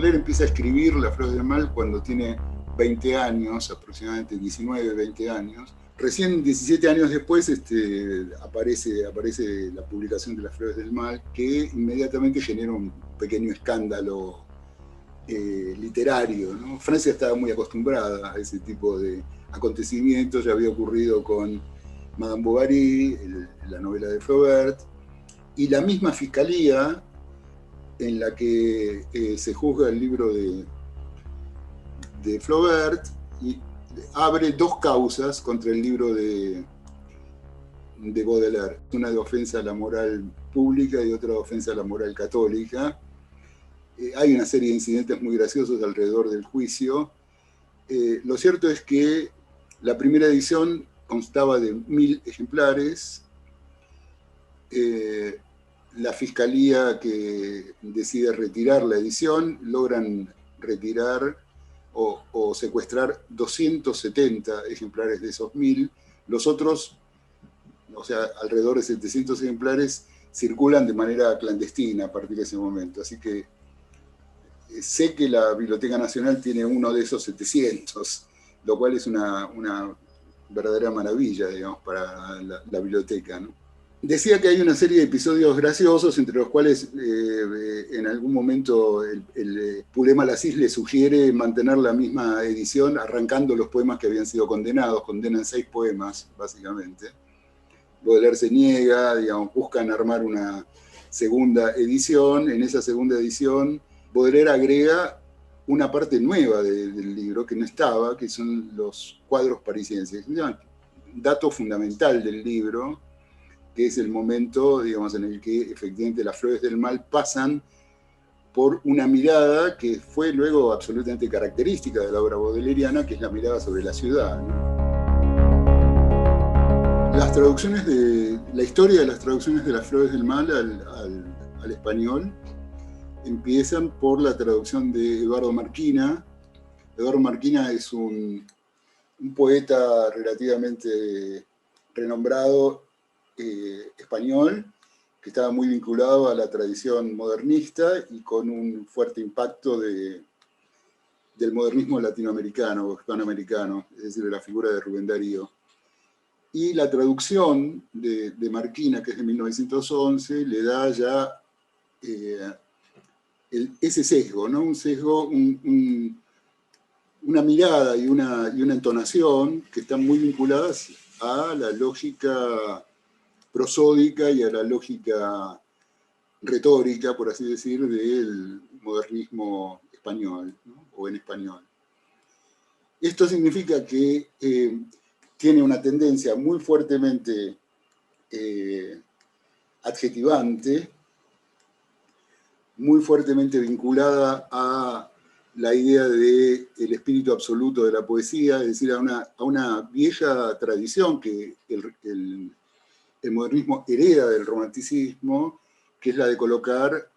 Baudelaire empieza a escribir Las Flores del Mal cuando tiene 20 años, aproximadamente 19, 20 años. Recién 17 años después aparece la publicación de Las Flores del Mal, que inmediatamente genera un pequeño escándalo literario, ¿no? Francia estaba muy acostumbrada a ese tipo de acontecimientos, ya había ocurrido con Madame Bovary, la novela de Flaubert, y la misma fiscalía en la que se juzga el libro de Flaubert y abre dos causas contra el libro de Baudelaire, una de ofensa a la moral pública y otra de ofensa a la moral católica. Hay una serie de incidentes muy graciosos alrededor del juicio. Lo cierto es que la primera edición constaba de 1000 ejemplares. La fiscalía, que decide retirar la edición, logran retirar o secuestrar 270 ejemplares de esos 1000. Los otros, o sea, alrededor de 700 ejemplares, circulan de manera clandestina a partir de ese momento. Así que sé que la Biblioteca Nacional tiene uno de esos 700, lo cual es una verdadera maravilla, digamos, para la biblioteca, ¿no? Decía que hay una serie de episodios graciosos, entre los cuales en algún momento el Poulet Malassis le sugiere mantener la misma edición, arrancando los poemas que habían sido condenados. Condenan 6 poemas, básicamente. Baudelaire se niega, digamos, buscan armar una segunda edición. En esa segunda edición, Baudelaire agrega una parte nueva del libro que no estaba, que son los cuadros parisienses. Un dato fundamental del libro, que es el momento, digamos, en el que efectivamente Las Flores del Mal pasan por una mirada que fue luego absolutamente característica de la obra baudeleriana, que es la mirada sobre la ciudad, ¿no? Las traducciones la historia de las traducciones de Las Flores del Mal al español empiezan por la traducción de Eduardo Marquina. Eduardo Marquina es un poeta relativamente renombrado español, que estaba muy vinculado a la tradición modernista y con un fuerte impacto del modernismo latinoamericano o hispanoamericano, es decir, de la figura de Rubén Darío. Y la traducción de Marquina, que es de 1911, le da ya ese sesgo, ¿no? Un sesgo, una mirada y una entonación que están muy vinculadas a la lógica prosódica y a la lógica retórica, por así decir, del modernismo español, ¿no? O en español. Esto significa que tiene una tendencia muy fuertemente adjetivante, muy fuertemente vinculada a la idea del espíritu absoluto de la poesía, es decir, a una vieja tradición que el modernismo hereda del romanticismo, que es la de colocar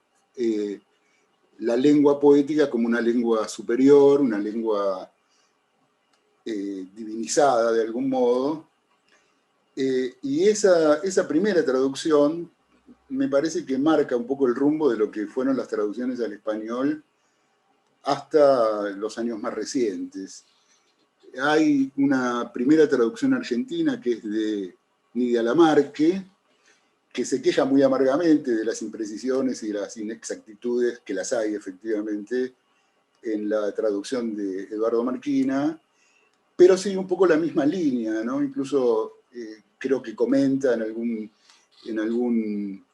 la lengua poética como una lengua superior, una lengua divinizada de algún modo. Y esa primera traducción me parece que marca un poco el rumbo de lo que fueron las traducciones al español hasta los años más recientes. Hay una primera traducción argentina que es de Nidia Lamarque, que se queja muy amargamente de las imprecisiones y las inexactitudes, que las hay efectivamente en la traducción de Eduardo Marquina, pero sigue un poco la misma línea, ¿no? Incluso creo que comenta en algún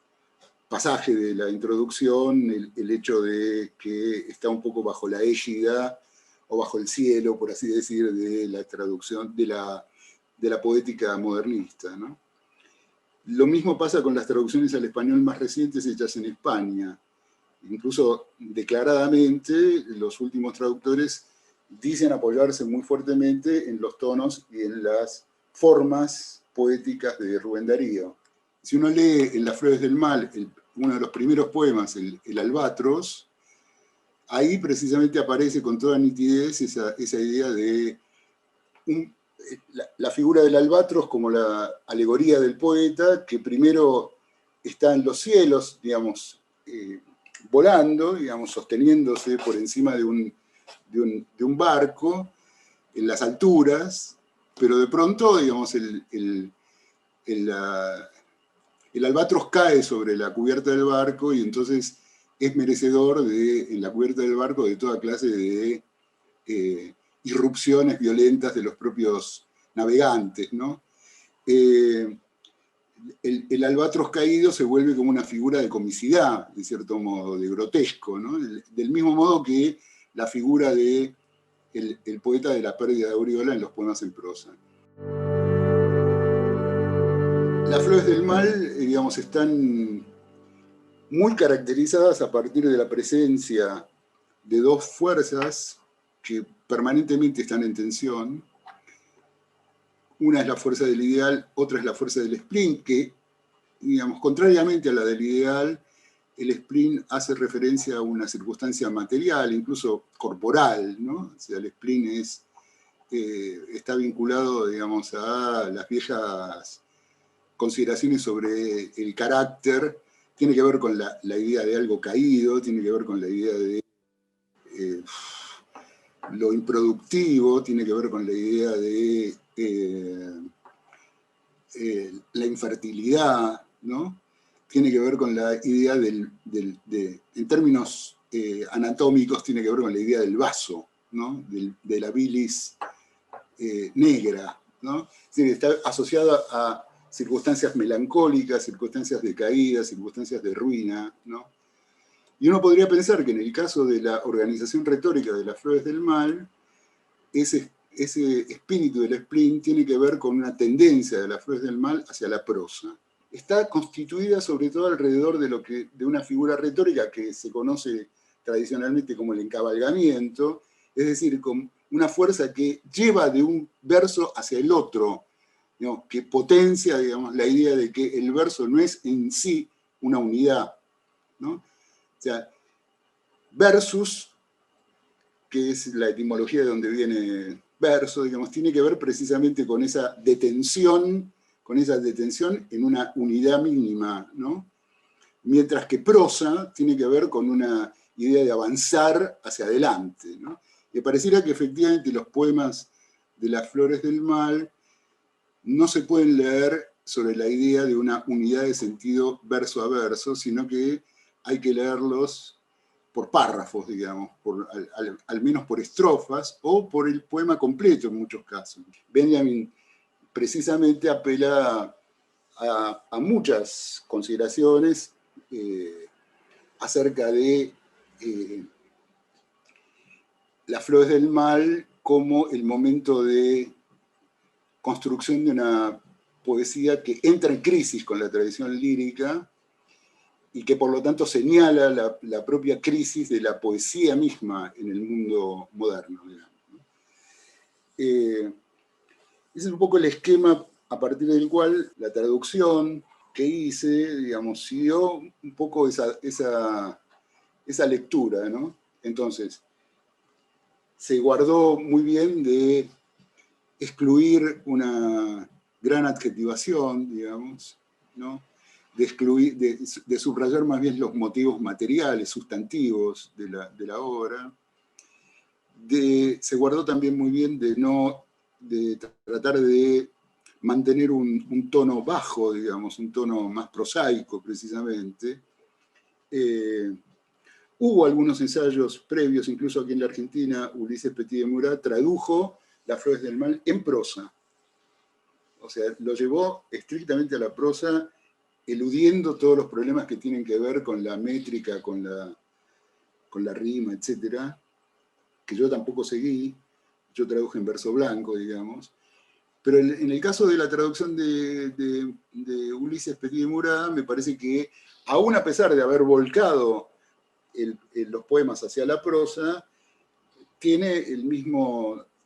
pasaje de la introducción el hecho de que está un poco bajo la égida o bajo el cielo, por así decir, de la traducción de la poética modernista, ¿no? Lo mismo pasa con las traducciones al español más recientes hechas en España. Incluso declaradamente los últimos traductores dicen apoyarse muy fuertemente en los tonos y en las formas poéticas de Rubén Darío. Si uno lee en Las Flores del Mal uno de los primeros poemas, el Albatros, ahí precisamente aparece con toda nitidez esa idea de la figura del albatros como la alegoría del poeta, que primero está en los cielos, digamos, volando, digamos, sosteniéndose por encima de un barco, en las alturas, pero de pronto, digamos, el albatros cae sobre la cubierta del barco y entonces es merecedor en la cubierta del barco de toda clase de irrupciones violentas de los propios navegantes, ¿no? El albatros caído se vuelve como una figura de comicidad, de cierto modo, de grotesco, ¿no? Del mismo modo que la figura de el poeta de la pérdida de aureola en los poemas en prosa. Las flores del mal, digamos, están muy caracterizadas a partir de la presencia de dos fuerzas que permanentemente están en tensión. Una es la fuerza del ideal, otra es la fuerza del spleen, que, digamos, contrariamente a la del ideal, el spleen hace referencia a una circunstancia material, incluso corporal, ¿no? O sea, el spleen está vinculado, digamos, a las viejas consideraciones sobre el carácter, tiene que ver con la idea de algo caído, tiene que ver con la idea de lo improductivo, tiene que ver con la idea de la infertilidad, ¿no? Tiene que ver con la idea en términos anatómicos, tiene que ver con la idea del vaso, ¿no? De la bilis negra, ¿no? Es decir, está asociada a circunstancias melancólicas, circunstancias de caída, circunstancias de ruina, ¿no? Y uno podría pensar que en el caso de la organización retórica de las flores del mal, ese espíritu del spleen tiene que ver con una tendencia de las flores del mal hacia la prosa. Está constituida sobre todo alrededor de una figura retórica que se conoce tradicionalmente como el encabalgamiento, es decir, con una fuerza que lleva de un verso hacia el otro, digamos, que potencia, digamos, la idea de que el verso no es en sí una unidad, ¿no? O sea, versus, que es la etimología de donde viene verso, digamos, tiene que ver precisamente con esa detención en una unidad mínima, ¿no? Mientras que prosa tiene que ver con una idea de avanzar hacia adelante, ¿no? Y pareciera que efectivamente los poemas de las flores del mal no se pueden leer sobre la idea de una unidad de sentido verso a verso, sino que hay que leerlos por párrafos, digamos, al menos por estrofas, o por el poema completo en muchos casos. Benjamin precisamente apela a muchas consideraciones acerca de las flores del mal como el momento de construcción de una poesía que entra en crisis con la tradición lírica y que por lo tanto señala la propia crisis de la poesía misma en el mundo moderno, digamos. Ese es un poco el esquema a partir del cual la traducción que hice, digamos, siguió un poco esa lectura, ¿no? Entonces, se guardó muy bien de excluir una gran adjetivación, digamos, ¿no? De subrayar más bien los motivos materiales, sustantivos de la obra. Se guardó también muy bien de tratar de mantener un tono bajo, digamos, un tono más prosaico precisamente. Hubo algunos ensayos previos, incluso aquí en la Argentina, Ulises Petit de Murat tradujo Las flores del mal en prosa. O sea, lo llevó estrictamente a la prosa, eludiendo todos los problemas que tienen que ver con la métrica, con la rima, etc., que yo tampoco seguí. Yo traduje en verso blanco, digamos. Pero en el caso de la traducción de Ulises Petit de Murat, me parece que, aún a pesar de haber volcado los poemas hacia la prosa, tiene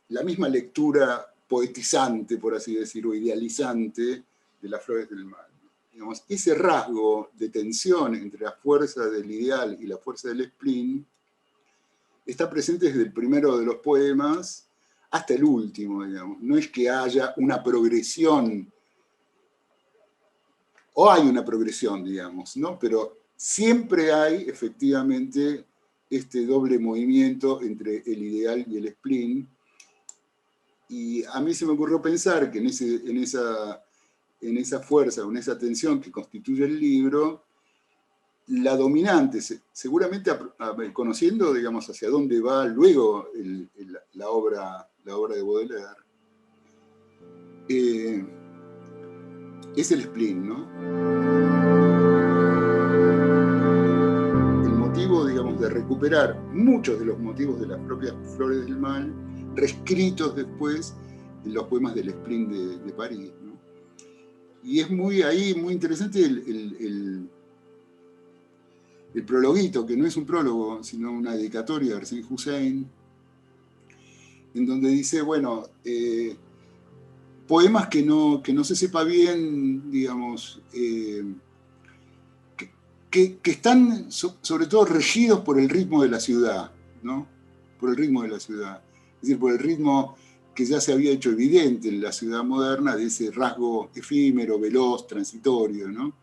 la misma lectura poetizante, por así decirlo, idealizante de Las flores del mal. Digamos, ese rasgo de tensión entre la fuerza del ideal y la fuerza del spleen está presente desde el primero de los poemas hasta el último, digamos. No es que haya una progresión, o hay una progresión, digamos, ¿no? Pero siempre hay efectivamente este doble movimiento entre el ideal y el spleen, y a mí se me ocurrió pensar que en esa fuerza, en esa tensión que constituye el libro, la dominante, seguramente conociendo, digamos, hacia dónde va luego la obra de Baudelaire, es el spleen, ¿no? El motivo, digamos, de recuperar muchos de los motivos de las propias Flores del Mal, reescritos después en los poemas del spleen de París, ¿no? Y es muy interesante el prologuito, que no es un prólogo, sino una dedicatoria de Arsène Hussein, en donde dice, bueno, poemas que no se sepa bien, digamos, que están sobre todo regidos por el ritmo de la ciudad, ¿no? Por el ritmo de la ciudad. Es decir, por el ritmo que ya se había hecho evidente en la ciudad moderna, de ese rasgo efímero, veloz, transitorio, ¿no?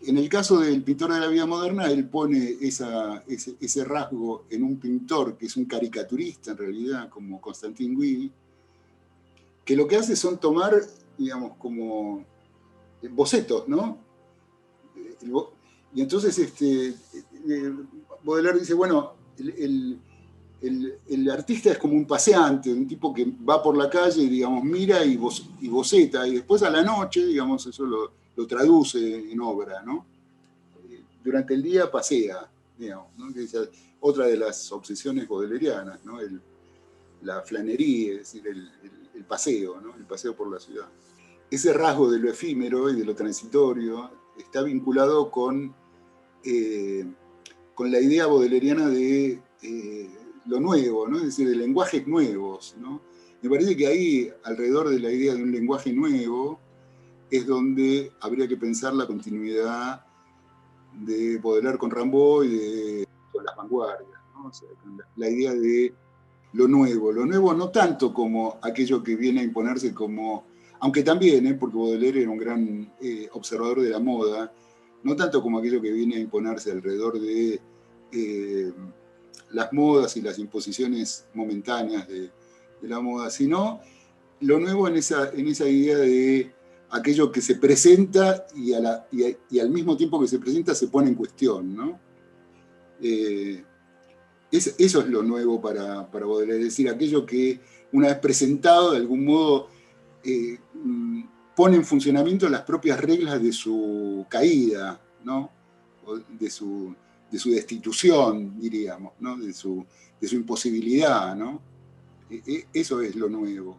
En el caso del pintor de la vida moderna, él pone ese rasgo en un pintor que es un caricaturista en realidad, como Constantin Guy, que lo que hace son tomar, digamos, como bocetos, ¿no? Y entonces Baudelaire dice, bueno, el artista es como un paseante, un tipo que va por la calle, digamos, mira y boceta, y después a la noche, digamos, eso lo traduce en obra, ¿no? Durante el día pasea, digamos, ¿no? Que es otra de las obsesiones baudelerianas, ¿no? La flanería, es decir, el paseo, ¿no? El paseo por la ciudad. Ese rasgo de lo efímero y de lo transitorio está vinculado con la idea baudeleriana de lo nuevo, ¿no? Es decir, de lenguajes nuevos, ¿no? Me parece que ahí, alrededor de la idea de un lenguaje nuevo, es donde habría que pensar la continuidad de Baudelaire con Rimbaud y con las vanguardias, ¿no? O sea, la idea de lo nuevo no tanto como aquello que viene a imponerse como, aunque también, porque Baudelaire era un gran observador de la moda, no tanto como aquello que viene a imponerse alrededor de las modas y las imposiciones momentáneas de la moda, sino lo nuevo en esa idea de aquello que se presenta y al mismo tiempo que se presenta se pone en cuestión, ¿no? Eso es lo nuevo para Baudelaire, es decir, aquello que una vez presentado de algún modo pone en funcionamiento las propias reglas de su caída, ¿no? De su destitución, diríamos, ¿no? De su imposibilidad, ¿no? Eso es lo nuevo.